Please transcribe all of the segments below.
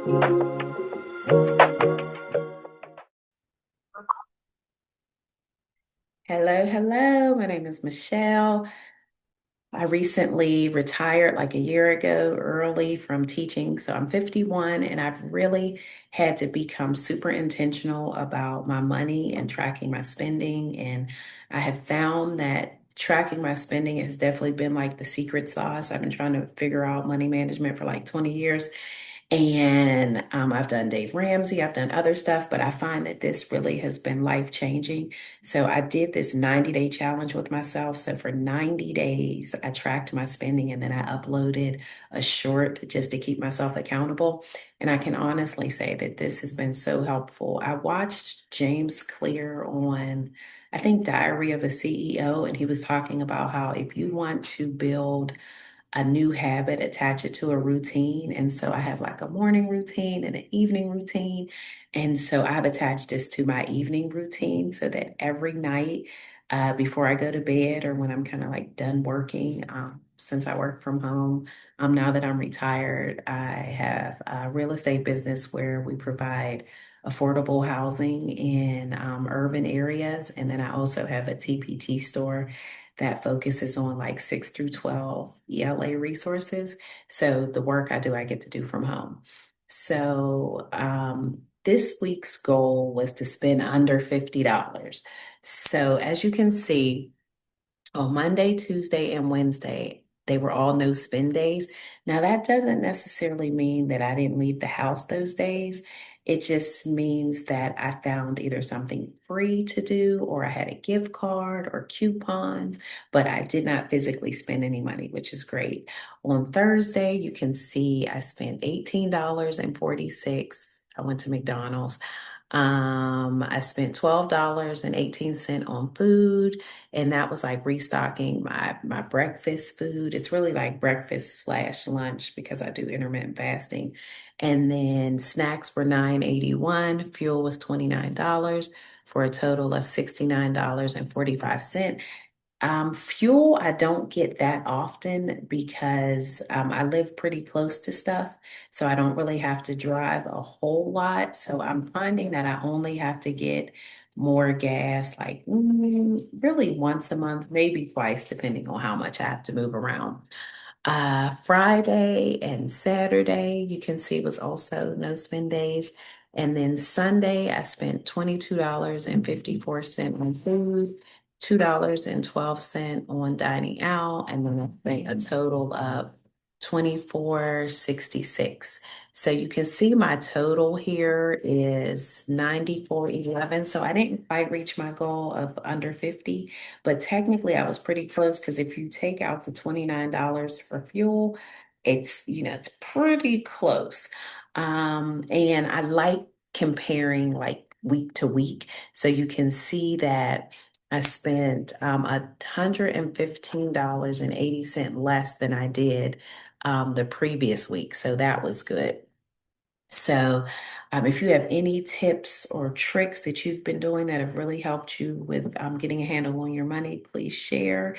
Hello, hello. My name is Michelle. I recently retired like a year ago early from teaching. So I'm 51 and I've really had to become super intentional about my money and tracking my spending. And I have found that tracking my spending has definitely been like the secret sauce. I've been trying to figure out money management for like 20 years. And I've done Dave Ramsey, I've done other stuff, but I find that this really has been life changing. So I did this 90-day challenge with myself. So for 90 days, I tracked my spending and then I uploaded a short just to keep myself accountable. And I can honestly say that this has been so helpful. I watched James Clear on, I think, Diary of a CEO, and he was talking about how if you want to build a new habit, attach it to a routine. And so I have like a morning routine and an evening routine. And so I've attached this to my evening routine so that every night before I go to bed or when I'm kind of like done working, since I work from home, now that I'm retired, I have a real estate business where we provide affordable housing in urban areas. And then I also have a TPT store that focuses on like 6 through 12 ELA resources. So the work I do, I get to do from home. So this week's goal was to spend under $50. So as you can see, on Monday, Tuesday, and Wednesday, they were all no spend days. Now, that doesn't necessarily mean that I didn't leave the house those days. It just means that I found either something free to do or I had a gift card or coupons, but I did not physically spend any money, which is great. On Thursday, you can see I spent $18.46. I went to McDonald's. I spent $12.18 on food, and that was like restocking my breakfast food. It's really like breakfast slash lunch because I do intermittent fasting. And then snacks were $9.81. Fuel was $29 for a total of $69.45. Fuel, I don't get that often because I live pretty close to stuff. So I don't really have to drive a whole lot. So I'm finding that I only have to get more gas, like really once a month, maybe twice, depending on how much I have to move around. Friday and Saturday, you can see was also no spend days. And then Sunday, I spent $22.54 on food, $2.12 on dining out, and then I spent a total of 24.66. So you can see my total here is 94.11. So I didn't quite reach my goal of under 50, but technically I was pretty close because if you take out the $29 for fuel, it's pretty close. And I like comparing like week to week. So you can see that I spent $115.80 less than I did the previous week. So that was good. So, if you have any tips or tricks that you've been doing that have really helped you with getting a handle on your money, please share.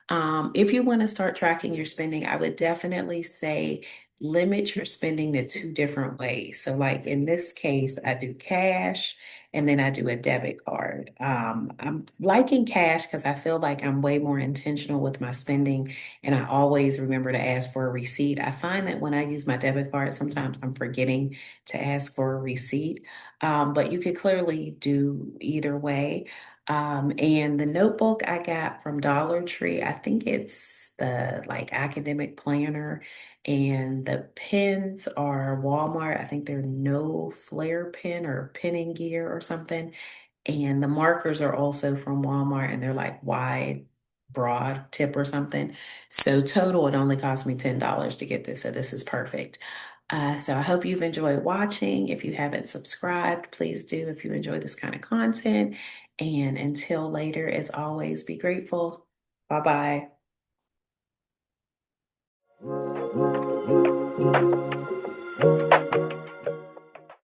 If you want to start tracking your spending, I would definitely say limit your spending to two different ways. So, like in this case, I do cash and then I do a debit card. I'm liking cash because I feel like I'm way more intentional with my spending and I always remember to ask for a receipt. I find that when I use my debit card, sometimes I'm forgetting to ask for a receipt. But you could clearly do either way. And the notebook I got from Dollar Tree, I think it's the like academic planner, and the pens are Walmart. I think they're No Flare pen or penning gear or something. And the markers are also from Walmart and they're like wide, broad tip or something. So total, it only cost me $10 to get this. So this is perfect. So I hope you've enjoyed watching. If you haven't subscribed, please do if you enjoy this kind of content. And until later, as always, be grateful. Bye bye.